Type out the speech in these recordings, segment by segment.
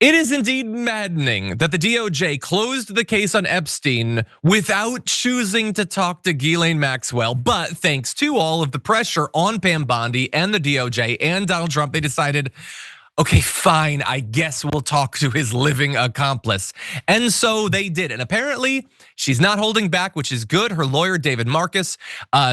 It is indeed maddening that the DOJ closed the case on Epstein without choosing to talk to Ghislaine Maxwell. But thanks to all of the pressure on Pam Bondi and the DOJ and Donald Trump, they decided, okay, fine, I guess we'll talk to his living accomplice. And so they did. And apparently she's not holding back, which is good. Her lawyer, David Marcus,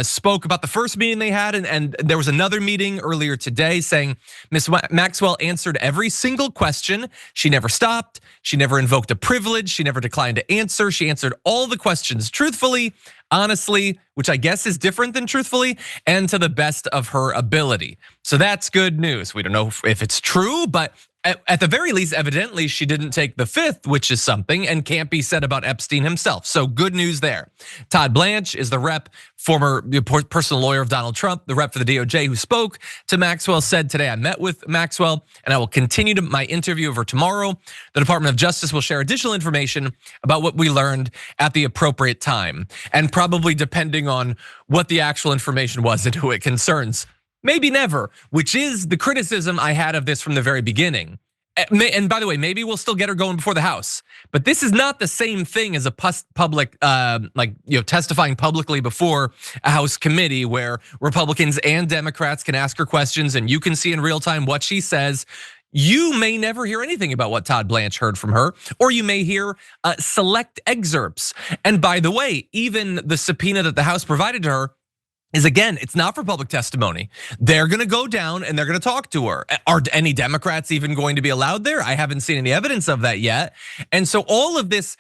spoke about the first meeting they had. And there was another meeting earlier today saying Ms. Maxwell answered every single question. She never stopped. She never invoked a privilege. She never declined to answer. She answered all the questions truthfully, honestly, which I guess is different than truthfully, and to the best of her ability. So that's good news. We don't know if it's true, but at the very least, evidently, she didn't take the fifth, which is something and can't be said about Epstein himself. So good news there. Todd Blanche is the rep, former personal lawyer of Donald Trump, the rep for the DOJ who spoke to Maxwell, said today, I met with Maxwell and I will continue my interview of her tomorrow. The Department of Justice will share additional information about what we learned at the appropriate time. And probably depending on what the actual information was and who it concerns. Maybe never, which is the criticism I had of this from the very beginning. And by the way, maybe we'll still get her going before the House, but this is not the same thing as a public, testifying publicly before a House committee where Republicans and Democrats can ask her questions and you can see in real time what she says. You may never hear anything about what Todd Blanche heard from her, or you may hear select excerpts. And by the way, even the subpoena that the House provided to her is, again, it's not for public testimony. They're gonna go down and they're gonna talk to her. Are any Democrats even going to be allowed there? I haven't seen any evidence of that yet. And so all of this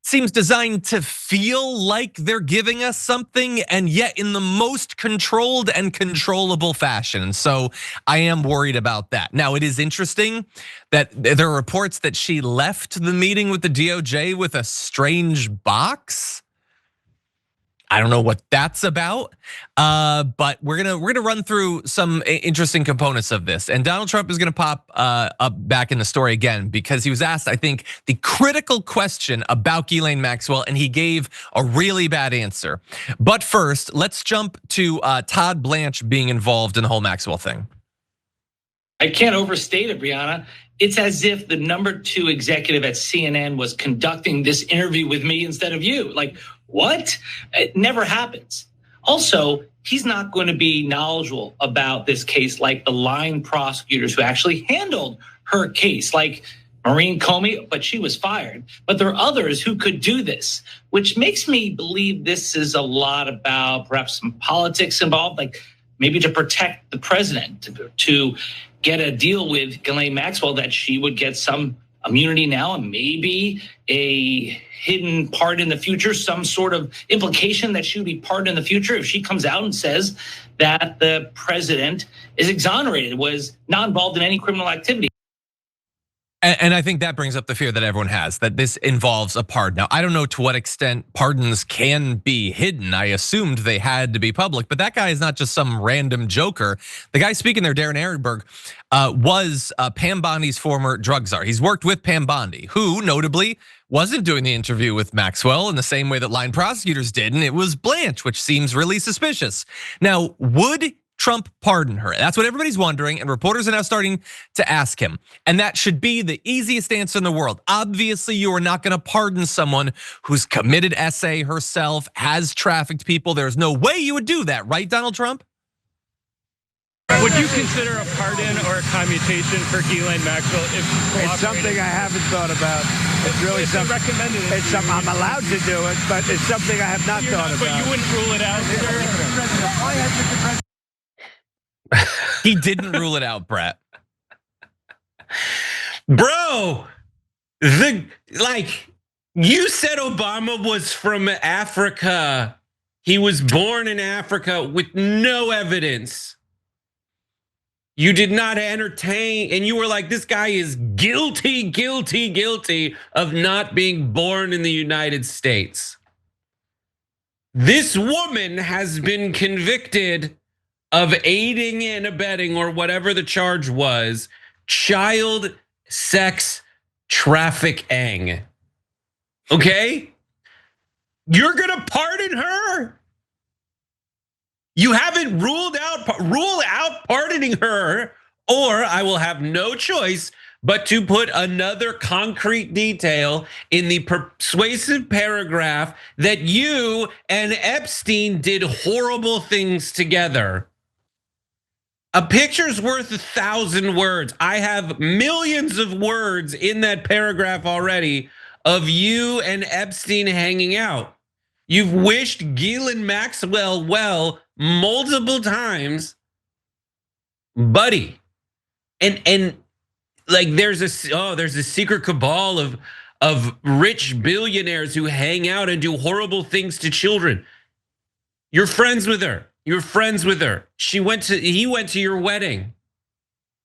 seems designed to feel like they're giving us something, and yet in the most controlled and controllable fashion. So I am worried about that. Now, it is interesting that there are reports that she left the meeting with the DOJ with a strange box. I don't know what that's about, but we're gonna run through some interesting components of this. And Donald Trump is gonna pop up back in the story again because he was asked, I think, the critical question about Ghislaine Maxwell, and he gave a really bad answer. But first, let's jump to Todd Blanche being involved in the whole Maxwell thing. I can't overstate it, Brianna. It's as if the #2 executive at CNN was conducting this interview with me instead of you. Like, what? It never happens. Also, he's not going to be knowledgeable about this case like the line prosecutors who actually handled her case, like Maureen Comey, but she was fired. But there are others who could do this, which makes me believe this is a lot about perhaps some politics involved, like maybe to protect the president, to get a deal with Ghislaine Maxwell that she would get some immunity now and maybe a hidden part in the future, some sort of implication that she would be pardoned in the future if she comes out and says that the president is exonerated, was not involved in any criminal activity. And I think that brings up the fear that everyone has, that this involves a pardon. Now, I don't know to what extent pardons can be hidden. I assumed they had to be public, but that guy is not just some random joker. The guy speaking there, Darren Ehrenberg, was Pam Bondi's former drug czar. He's worked with Pam Bondi, who notably wasn't doing the interview with Maxwell in the same way that line prosecutors did, and it was Blanche, which seems really suspicious. Now, would Trump pardon her? That's what everybody's wondering, and reporters are now starting to ask him. And that should be the easiest answer in the world. Obviously, you are not gonna pardon someone who's committed SA herself, has trafficked people. There's no way you would do that, right, Donald Trump? Would you consider a pardon or a commutation for Ghislaine Maxwell if it's something I haven't thought about. It's really something recommended. It's something I'm allowed to do it, but it's something I have not thought about. But you wouldn't rule it out, sir? He didn't rule it out, Brett. Bro, you said Obama was from Africa. He was born in Africa with no evidence. You did not entertain, and you were like, this guy is guilty, guilty, guilty of not being born in the United States. This woman has been convicted of aiding and abetting, or whatever the charge was, child sex trafficking. Okay? You're gonna pardon her? You haven't rule out pardoning her, or I will have no choice but to put another concrete detail in the persuasive paragraph that you and Epstein did horrible things together. A picture's worth 1,000 words. I have millions of words in that paragraph already of you and Epstein hanging out. You've wished Ghislaine Maxwell well multiple times, buddy. And like there's a secret cabal of rich billionaires who hang out and do horrible things to children. You're friends with her. You're friends with her. He went to your wedding.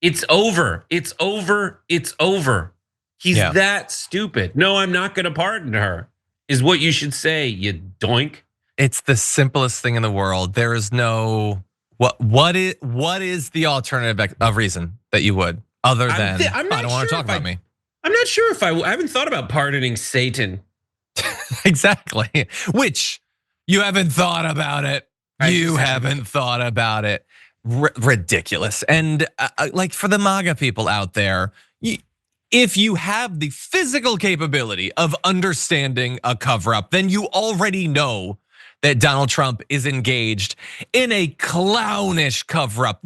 It's over. It's over. It's over. He's that stupid. No, I'm not gonna pardon her, is what you should say, you doink. It's the simplest thing in the world. There is no, what is the alternative of reason that you would, other than I don't want to talk about me. I'm not sure if I haven't thought about pardoning Satan. Exactly, which you haven't thought about it. You haven't thought about it. Ridiculous. And like for the MAGA people out there, if you have the physical capability of understanding a cover up, then you already know that Donald Trump is engaged in a clownish cover up.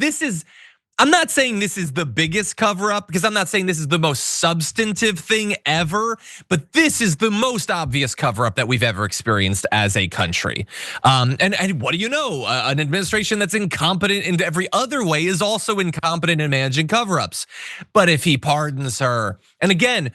I'm not saying this is the biggest cover up, because I'm not saying this is the most substantive thing ever, but this is the most obvious cover up that we've ever experienced as a country. And what do you know? An administration that's incompetent in every other way is also incompetent in managing cover ups. But if he pardons her, and again,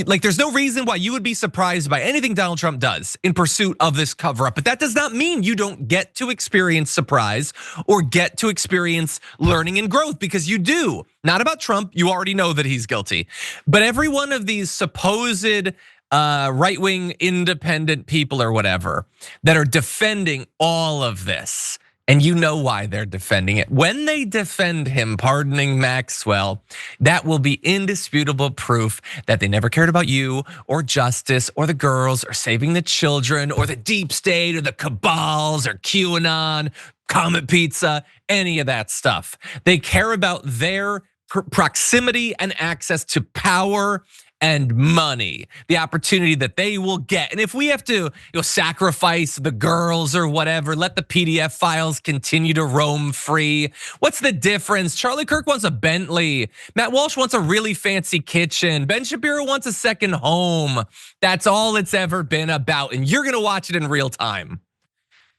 like there's no reason why you would be surprised by anything Donald Trump does in pursuit of this cover up. But that does not mean you don't get to experience surprise or get to experience learning and growth, because you do. Not about Trump, you already know that he's guilty. But every one of these supposed right-wing independent people or whatever that are defending all of this, and you know why they're defending it. When they defend him pardoning Maxwell, that will be indisputable proof that they never cared about you or justice or the girls or saving the children or the deep state or the cabals or QAnon, Comet Pizza, any of that stuff. They care about their proximity and access to power and money, the opportunity that they will get. And if we have to sacrifice the girls or whatever, let the PDF files continue to roam free. What's the difference? Charlie Kirk wants a Bentley. Matt Walsh wants a really fancy kitchen. Ben Shapiro wants a second home. That's all it's ever been about. And you're gonna watch it in real time.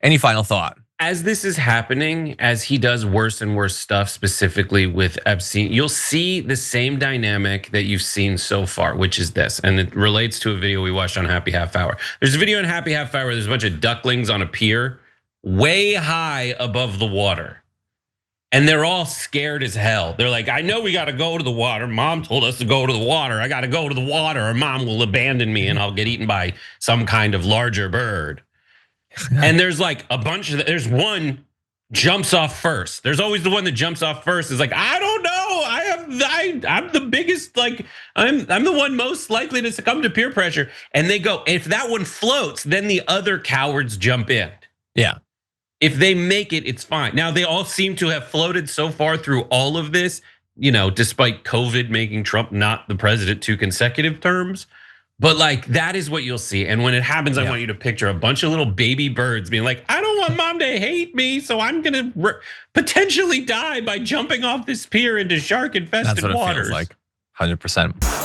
Any final thought? As this is happening, as he does worse and worse stuff, specifically with Epstein, you'll see the same dynamic that you've seen so far, which is this, and it relates to a video we watched on Happy Half Hour. There's a video on Happy Half Hour where there's a bunch of ducklings on a pier way high above the water. And they're all scared as hell. They're like, I know we gotta go to the water. Mom told us to go to the water. I gotta go to the water or mom will abandon me and I'll get eaten by some kind of larger bird. And there's like a bunch of, there's one jumps off first. There's always the one that jumps off first is like, I don't know. I'm the biggest, like I'm the one most likely to succumb to peer pressure. And they go, if that one floats, then the other cowards jump in. Yeah. If they make it, it's fine. Now they all seem to have floated so far through all of this, despite COVID making Trump not the president 2 consecutive terms. But like that is what you'll see. And when it happens, I want you to picture a bunch of little baby birds being like, I don't want mom to hate me, so I'm gonna potentially die by jumping off this pier into shark infested waters. That's what it feels like, 100%.